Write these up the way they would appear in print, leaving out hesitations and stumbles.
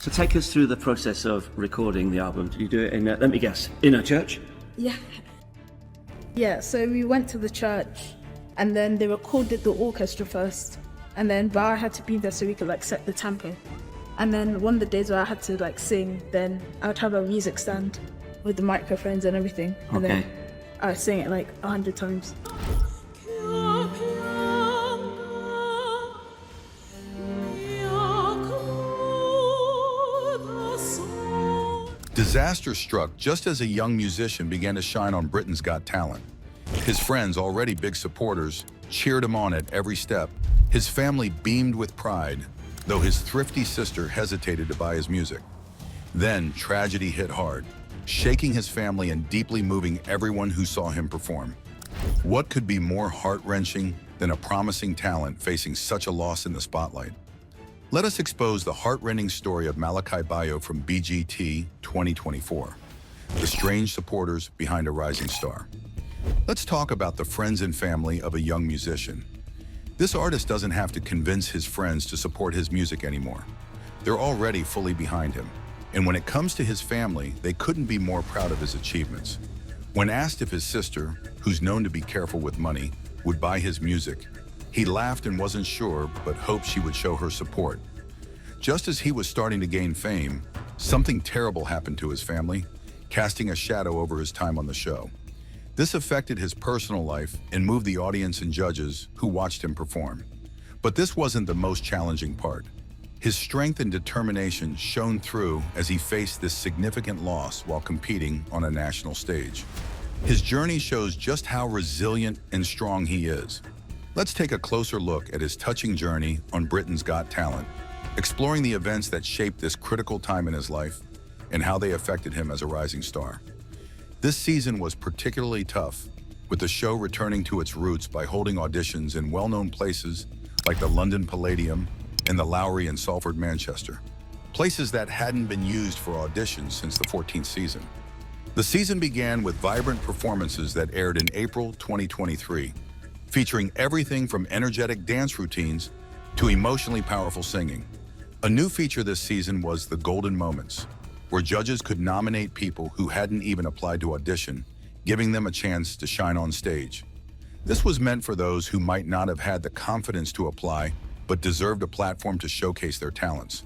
So take us through the process of recording the album. Did you do it in, let me guess, in a church? Yeah. Yeah, so we went to the church and then they recorded the orchestra first. And then, but I had to be there so we could like set the tempo. And then one of the days where I had to like sing, then I would have a music stand with the microphones and everything. And then I would sing it like 100 times. Disaster struck just as a young musician began to shine on Britain's Got Talent. His friends, already big supporters, cheered him on at every step. His family beamed with pride, though his thrifty sister hesitated to buy his music. Then tragedy hit hard, shaking his family and deeply moving everyone who saw him perform. What could be more heart-wrenching than a promising talent facing such a loss in the spotlight? Let us expose the heart-rending story of Malakai Bayoh from BGT 2024, the strange supporters behind a rising star. Let's talk about the friends and family of a young musician. This artist doesn't have to convince his friends to support his music anymore. They're already fully behind him. And when it comes to his family, they couldn't be more proud of his achievements. When asked if his sister, who's known to be careful with money, would buy his music, he laughed and wasn't sure, but hoped she would show her support. Just as he was starting to gain fame, something terrible happened to his family, casting a shadow over his time on the show. This affected his personal life and moved the audience and judges who watched him perform. But this wasn't the most challenging part. His strength and determination shone through as he faced this significant loss while competing on a national stage. His journey shows just how resilient and strong he is. Let's take a closer look at his touching journey on Britain's Got Talent, exploring the events that shaped this critical time in his life and how they affected him as a rising star. This season was particularly tough, with the show returning to its roots by holding auditions in well-known places like the London Palladium and the Lowry in Salford, Manchester, places that hadn't been used for auditions since the 14th season. The season began with vibrant performances that aired in April 2023, featuring everything from energetic dance routines to emotionally powerful singing. A new feature this season was the Golden Moments, where judges could nominate people who hadn't even applied to audition, giving them a chance to shine on stage. This was meant for those who might not have had the confidence to apply, but deserved a platform to showcase their talents.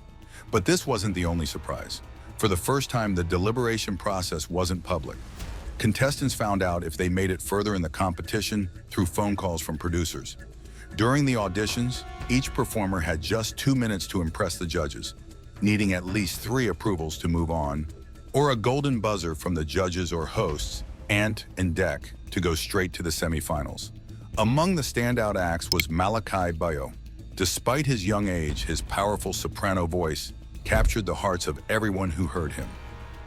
But this wasn't the only surprise. For the first time, the deliberation process wasn't public. Contestants found out if they made it further in the competition through phone calls from producers. During the auditions, each performer had just 2 minutes to impress the judges, needing at least 3 approvals to move on, or a golden buzzer from the judges or hosts, Ant and Dec, to go straight to the semifinals. Among the standout acts was Malakai Bayoh. Despite his young age, his powerful soprano voice captured the hearts of everyone who heard him.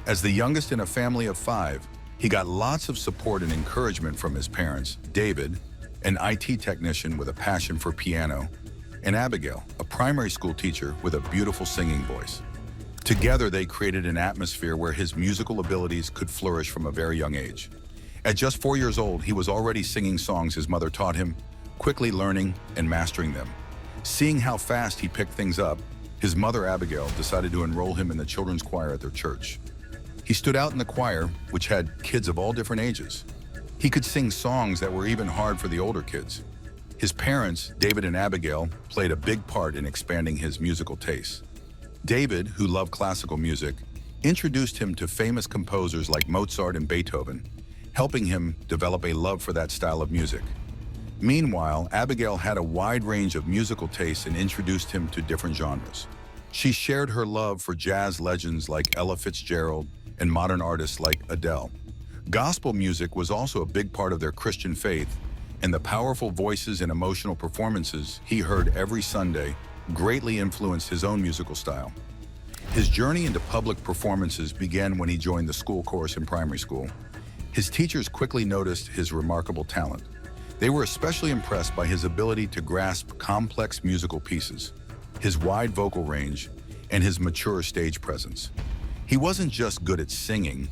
As the youngest in a family of 5, he got lots of support and encouragement from his parents, David, an IT technician with a passion for piano, and Abigail, a primary school teacher with a beautiful singing voice. Together, they created an atmosphere where his musical abilities could flourish from a very young age. At just 4 years old, he was already singing songs his mother taught him, quickly learning and mastering them. Seeing how fast he picked things up, his mother, Abigail, decided to enroll him in the children's choir at their church. He stood out in the choir, which had kids of all different ages. He could sing songs that were even hard for the older kids. His parents, David and Abigail, played a big part in expanding his musical tastes. David, who loved classical music, introduced him to famous composers like Mozart and Beethoven, helping him develop a love for that style of music. Meanwhile, Abigail had a wide range of musical tastes and introduced him to different genres. She shared her love for jazz legends like Ella Fitzgerald and modern artists like Adele. Gospel music was also a big part of their Christian faith, and the powerful voices and emotional performances he heard every Sunday greatly influenced his own musical style. His journey into public performances began when he joined the school chorus in primary school. His teachers quickly noticed his remarkable talent. They were especially impressed by his ability to grasp complex musical pieces, his wide vocal range, and his mature stage presence. He wasn't just good at singing,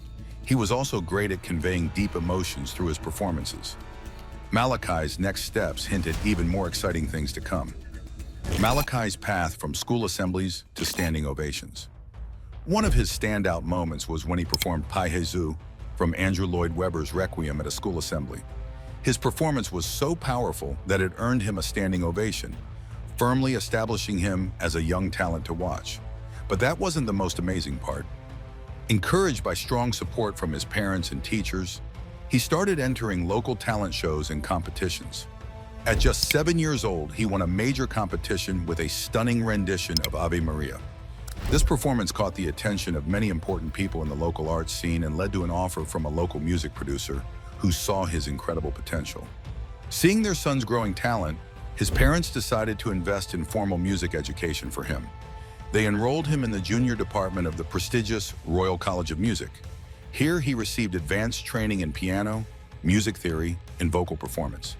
he was also great at conveying deep emotions through his performances. Malakai's next steps hinted even more exciting things to come. Malakai's path from school assemblies to standing ovations. One of his standout moments was when he performed Pai Jesu from Andrew Lloyd Webber's Requiem at a school assembly. His performance was so powerful that it earned him a standing ovation, firmly establishing him as a young talent to watch. But that wasn't the most amazing part. Encouraged by strong support from his parents and teachers, he started entering local talent shows and competitions. At just 7 years old, he won a major competition with a stunning rendition of Ave Maria. This performance caught the attention of many important people in the local arts scene and led to an offer from a local music producer who saw his incredible potential. Seeing their son's growing talent, his parents decided to invest in formal music education for him. They enrolled him in the junior department of the prestigious Royal College of Music. Here he received advanced training in piano, music theory, and vocal performance.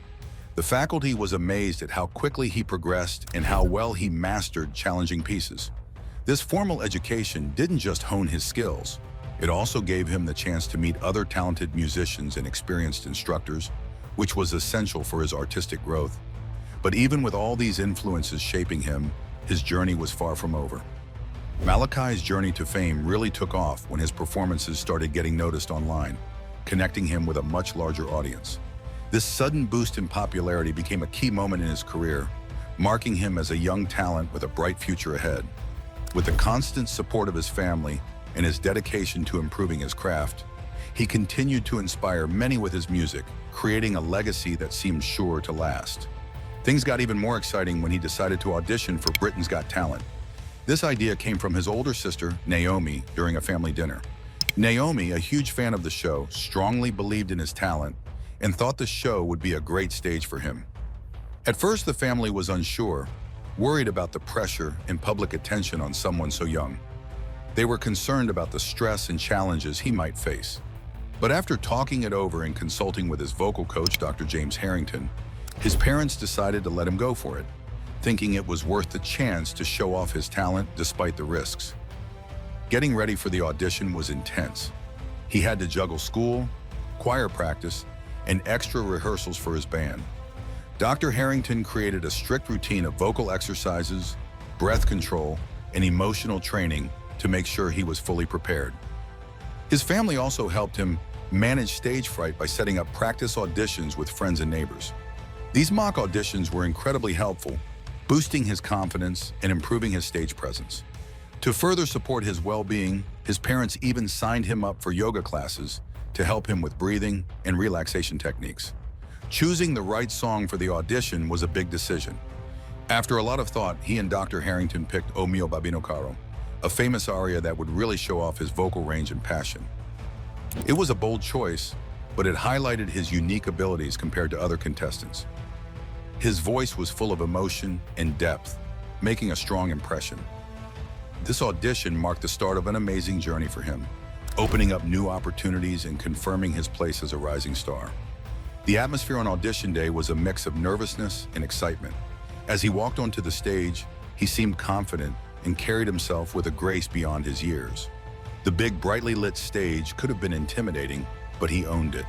The faculty was amazed at how quickly he progressed and how well he mastered challenging pieces. This formal education didn't just hone his skills, it also gave him the chance to meet other talented musicians and experienced instructors, which was essential for his artistic growth. But even with all these influences shaping him, his journey was far from over. Malakai's journey to fame really took off when his performances started getting noticed online, connecting him with a much larger audience. This sudden boost in popularity became a key moment in his career, marking him as a young talent with a bright future ahead. With the constant support of his family and his dedication to improving his craft, he continued to inspire many with his music, creating a legacy that seemed sure to last. Things got even more exciting when he decided to audition for Britain's Got Talent. This idea came from his older sister, Naomi, during a family dinner. Naomi, a huge fan of the show, strongly believed in his talent and thought the show would be a great stage for him. At first, the family was unsure, worried about the pressure and public attention on someone so young. They were concerned about the stress and challenges he might face. But after talking it over and consulting with his vocal coach, Dr. James Harrington, his parents decided to let him go for it, thinking it was worth the chance to show off his talent despite the risks. Getting ready for the audition was intense. He had to juggle school, choir practice, and extra rehearsals for his band. Dr. Harrington created a strict routine of vocal exercises, breath control, and emotional training to make sure he was fully prepared. His family also helped him manage stage fright by setting up practice auditions with friends and neighbors. These mock auditions were incredibly helpful, boosting his confidence and improving his stage presence. To further support his well-being, his parents even signed him up for yoga classes to help him with breathing and relaxation techniques. Choosing the right song for the audition was a big decision. After a lot of thought, he and Dr. Harrington picked O Mio Babino Caro, a famous aria that would really show off his vocal range and passion. It was a bold choice, but it highlighted his unique abilities compared to other contestants. His voice was full of emotion and depth, making a strong impression. This audition marked the start of an amazing journey for him, opening up new opportunities and confirming his place as a rising star. The atmosphere on audition day was a mix of nervousness and excitement. As he walked onto the stage, he seemed confident and carried himself with a grace beyond his years. The big, brightly lit stage could have been intimidating, but he owned it.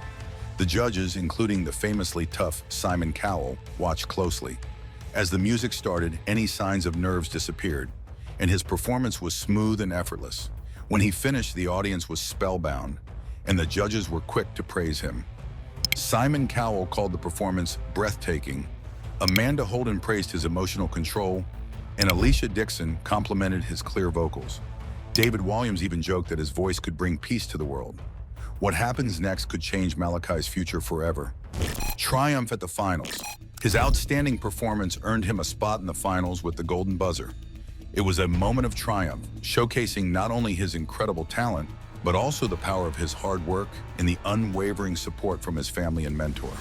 The judges, including the famously tough Simon Cowell, watched closely. As the music started, any signs of nerves disappeared, and his performance was smooth and effortless. When he finished, the audience was spellbound, and the judges were quick to praise him. Simon Cowell called the performance breathtaking. Amanda Holden praised his emotional control, and Alicia Dixon complimented his clear vocals. David Williams even joked that his voice could bring peace to the world. What happens next could change Malakai's future forever. Triumph at the finals. His outstanding performance earned him a spot in the finals with the Golden Buzzer. It was a moment of triumph, showcasing not only his incredible talent, but also the power of his hard work and the unwavering support from his family and mentor.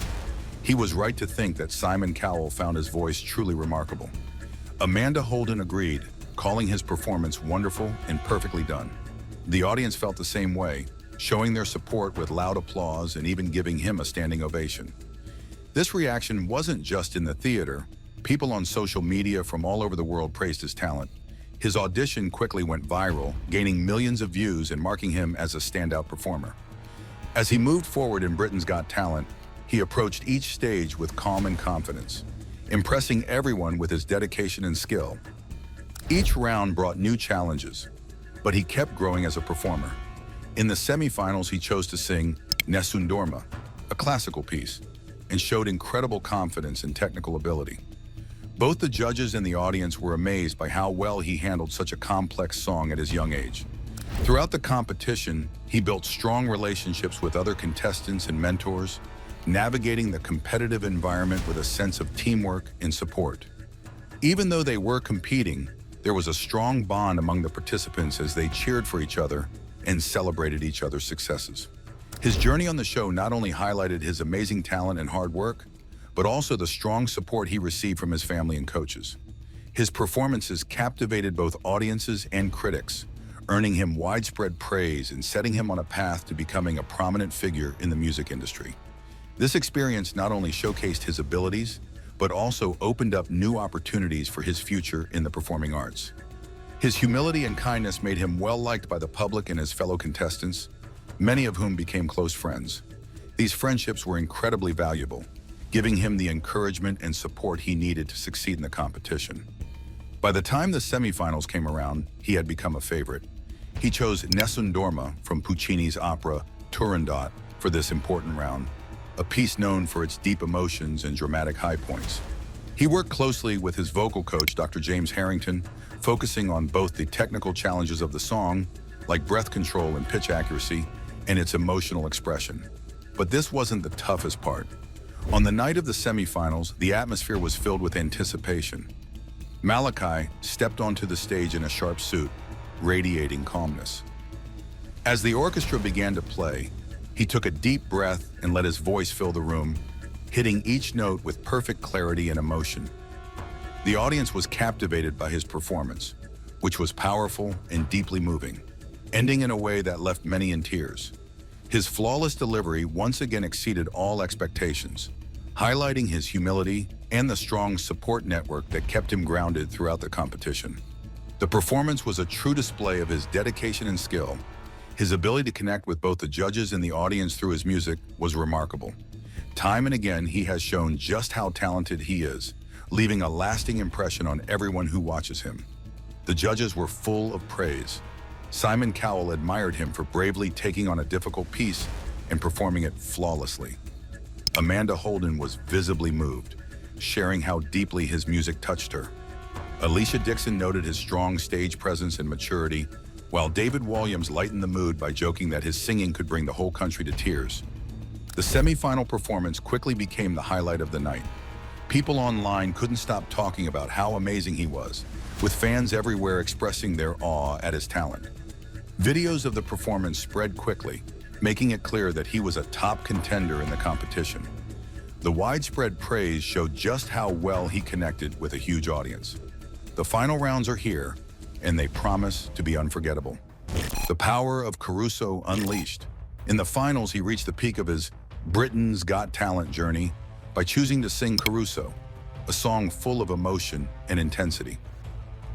He was right to think that Simon Cowell found his voice truly remarkable. Amanda Holden agreed, calling his performance wonderful and perfectly done. The audience felt the same way, showing their support with loud applause and even giving him a standing ovation. This reaction wasn't just in the theater. People on social media from all over the world praised his talent. His audition quickly went viral, gaining millions of views and marking him as a standout performer. As he moved forward in Britain's Got Talent, he approached each stage with calm and confidence, impressing everyone with his dedication and skill. Each round brought new challenges, but he kept growing as a performer. In the semifinals, he chose to sing Nessun Dorma, a classical piece, and showed incredible confidence and technical ability. Both the judges and the audience were amazed by how well he handled such a complex song at his young age. Throughout the competition, he built strong relationships with other contestants and mentors, navigating the competitive environment with a sense of teamwork and support. Even though they were competing, there was a strong bond among the participants as they cheered for each other and celebrated each other's successes. His journey on the show not only highlighted his amazing talent and hard work, but also the strong support he received from his family and coaches. His performances captivated both audiences and critics, earning him widespread praise and setting him on a path to becoming a prominent figure in the music industry. This experience not only showcased his abilities, but also opened up new opportunities for his future in the performing arts. His humility and kindness made him well-liked by the public and his fellow contestants, many of whom became close friends. These friendships were incredibly valuable, giving him the encouragement and support he needed to succeed in the competition. By the time the semifinals came around, he had become a favorite. He chose Nessun Dorma from Puccini's opera Turandot for this important round, a piece known for its deep emotions and dramatic high points. He worked closely with his vocal coach, Dr. James Harrington, focusing on both the technical challenges of the song, like breath control and pitch accuracy, and its emotional expression. But this wasn't the toughest part. On the night of the semifinals, the atmosphere was filled with anticipation. Malakai stepped onto the stage in a sharp suit, radiating calmness. As the orchestra began to play, he took a deep breath and let his voice fill the room, hitting each note with perfect clarity and emotion. The audience was captivated by his performance, which was powerful and deeply moving, ending in a way that left many in tears. His flawless delivery once again exceeded all expectations, highlighting his humility and the strong support network that kept him grounded throughout the competition. The performance was a true display of his dedication and skill. His ability to connect with both the judges and the audience through his music was remarkable. Time and again, he has shown just how talented he is, leaving a lasting impression on everyone who watches him. The judges were full of praise. Simon Cowell admired him for bravely taking on a difficult piece and performing it flawlessly. Amanda Holden was visibly moved, sharing how deeply his music touched her. Alicia Dixon noted his strong stage presence and maturity, while David Williams lightened the mood by joking that his singing could bring the whole country to tears. The semi-final performance quickly became the highlight of the night. People online couldn't stop talking about how amazing he was, with fans everywhere expressing their awe at his talent. Videos of the performance spread quickly, making it clear that he was a top contender in the competition. The widespread praise showed just how well he connected with a huge audience. The final rounds are here, and they promise to be unforgettable. The power of Caruso unleashed. In the finals, he reached the peak of his Britain's Got Talent journey by choosing to sing Caruso, a song full of emotion and intensity.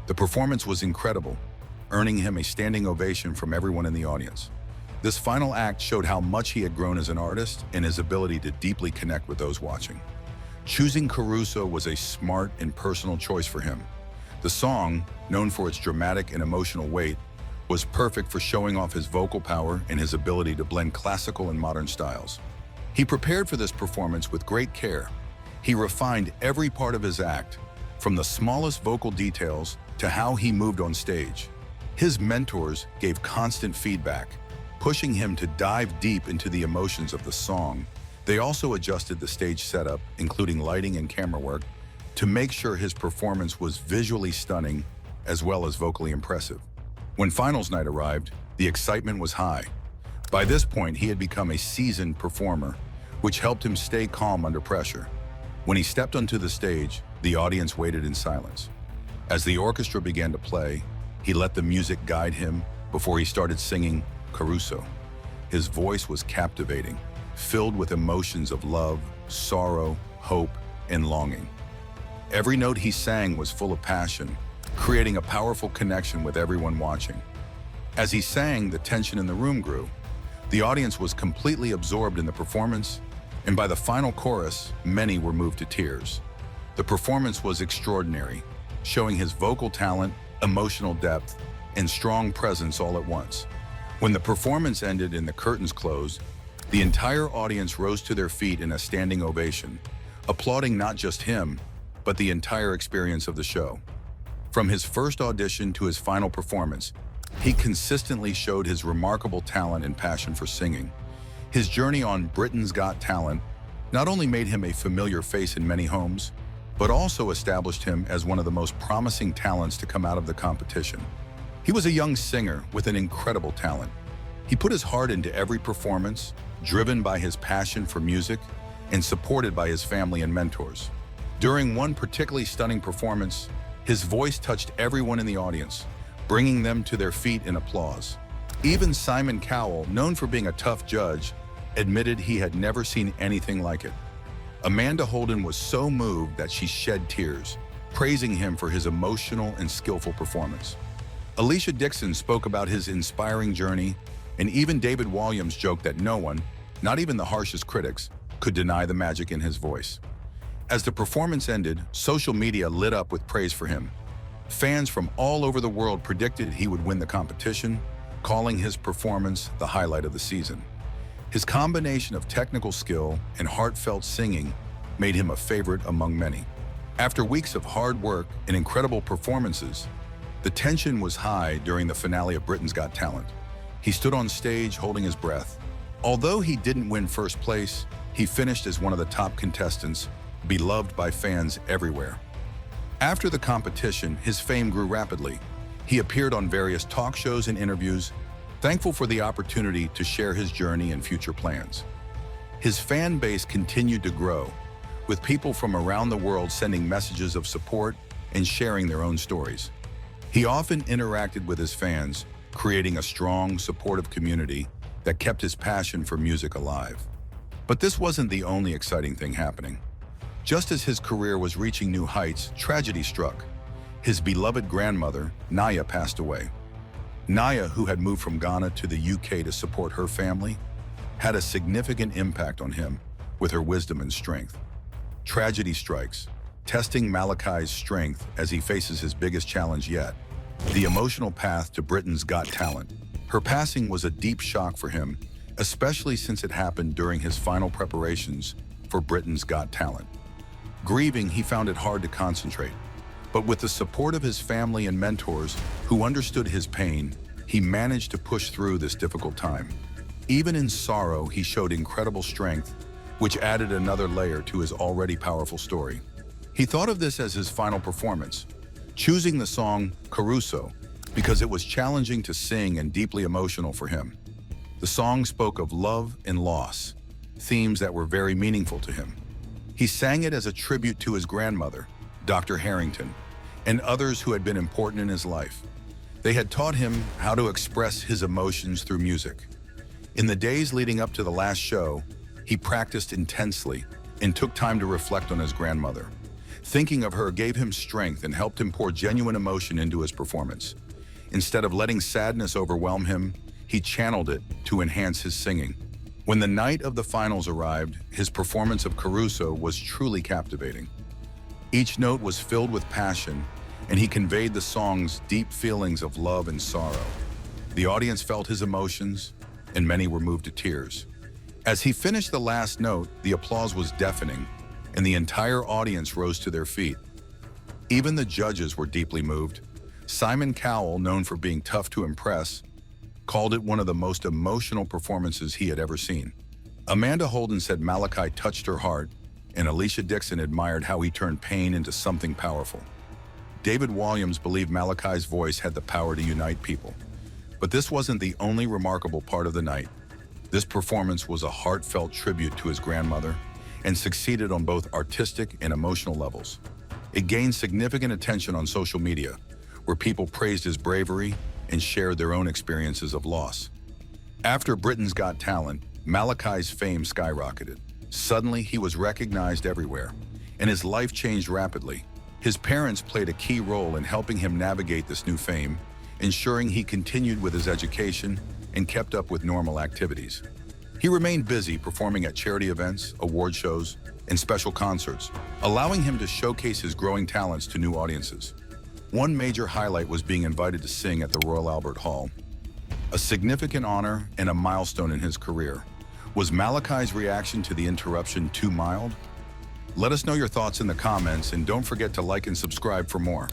The performance was incredible, earning him a standing ovation from everyone in the audience. This final act showed how much he had grown as an artist and his ability to deeply connect with those watching. Choosing Caruso was a smart and personal choice for him. The song, known for its dramatic and emotional weight, was perfect for showing off his vocal power and his ability to blend classical and modern styles. He prepared for this performance with great care. He refined every part of his act, from the smallest vocal details to how he moved on stage. His mentors gave constant feedback, pushing him to dive deep into the emotions of the song. They also adjusted the stage setup, including lighting and camera work, to make sure his performance was visually stunning as well as vocally impressive. When finals night arrived, the excitement was high. By this point, he had become a seasoned performer, which helped him stay calm under pressure. When he stepped onto the stage, the audience waited in silence. As the orchestra began to play, he let the music guide him before he started singing Caruso. His voice was captivating, filled with emotions of love, sorrow, hope, and longing. Every note he sang was full of passion, creating a powerful connection with everyone watching. As he sang, the tension in the room grew. The audience was completely absorbed in the performance, and by the final chorus, many were moved to tears. The performance was extraordinary, showing his vocal talent, emotional depth, and strong presence all at once. When the performance ended and the curtains closed, the entire audience rose to their feet in a standing ovation, applauding not just him, but the entire experience of the show. From his first audition to his final performance, he consistently showed his remarkable talent and passion for singing. His journey on Britain's Got Talent not only made him a familiar face in many homes, but also established him as one of the most promising talents to come out of the competition. He was a young singer with an incredible talent. He put his heart into every performance, driven by his passion for music and supported by his family and mentors. During one particularly stunning performance, his voice touched everyone in the audience, bringing them to their feet in applause. Even Simon Cowell, known for being a tough judge, admitted he had never seen anything like it. Amanda Holden was so moved that she shed tears, praising him for his emotional and skillful performance. Alicia Dixon spoke about his inspiring journey, and even David Williams joked that no one, not even the harshest critics, could deny the magic in his voice. As the performance ended, social media lit up with praise for him. Fans from all over the world predicted he would win the competition, calling his performance the highlight of the season. His combination of technical skill and heartfelt singing made him a favorite among many. After weeks of hard work and incredible performances, the tension was high during the finale of Britain's Got Talent. He stood on stage holding his breath. Although he didn't win first place, he finished as one of the top contestants, beloved by fans everywhere. After the competition, his fame grew rapidly. He appeared on various talk shows and interviews, thankful for the opportunity to share his journey and future plans. His fan base continued to grow, with people from around the world sending messages of support and sharing their own stories. He often interacted with his fans, creating a strong, supportive community that kept his passion for music alive. But this wasn't the only exciting thing happening. Just as his career was reaching new heights, tragedy struck. His beloved grandmother, Naya, passed away. Naya, who had moved from Ghana to the UK to support her family, had a significant impact on him with her wisdom and strength. Tragedy strikes, testing Malakai's strength as he faces his biggest challenge yet, the emotional path to Britain's Got Talent. Her passing was a deep shock for him, especially since it happened during his final preparations for Britain's Got Talent. Grieving, he found it hard to concentrate, but with the support of his family and mentors who understood his pain, he managed to push through this difficult time. Even in sorrow, he showed incredible strength, which added another layer to his already powerful story. He thought of this as his final performance, choosing the song Caruso because it was challenging to sing and deeply emotional for him. The song spoke of love and loss, themes that were very meaningful to him. He sang it as a tribute to his grandmother, Dr. Harrington, and others who had been important in his life. They had taught him how to express his emotions through music. In the days leading up to the last show, he practiced intensely and took time to reflect on his grandmother. Thinking of her gave him strength and helped him pour genuine emotion into his performance. Instead of letting sadness overwhelm him, he channeled it to enhance his singing. When the night of the finals arrived, his performance of Caruso was truly captivating. Each note was filled with passion, and he conveyed the song's deep feelings of love and sorrow. The audience felt his emotions, and many were moved to tears. As he finished the last note, the applause was deafening, and the entire audience rose to their feet. Even the judges were deeply moved. Simon Cowell, known for being tough to impress, called it one of the most emotional performances he had ever seen. Amanda Holden said Malakai touched her heart, and Alicia Dixon admired how he turned pain into something powerful. David Williams believed Malakai's voice had the power to unite people. But this wasn't the only remarkable part of the night. This performance was a heartfelt tribute to his grandmother and succeeded on both artistic and emotional levels. It gained significant attention on social media, where people praised his bravery and shared their own experiences of loss. After Britain's Got Talent, Malakai's fame skyrocketed. Suddenly, he was recognized everywhere, and his life changed rapidly. His parents played a key role in helping him navigate this new fame, ensuring he continued with his education and kept up with normal activities. He remained busy performing at charity events, award shows, and special concerts, allowing him to showcase his growing talents to new audiences. One major highlight was being invited to sing at the Royal Albert Hall, a significant honor and a milestone in his career. Was Malakai's reaction to the interruption too mild? Let us know your thoughts in the comments, and don't forget to like and subscribe for more.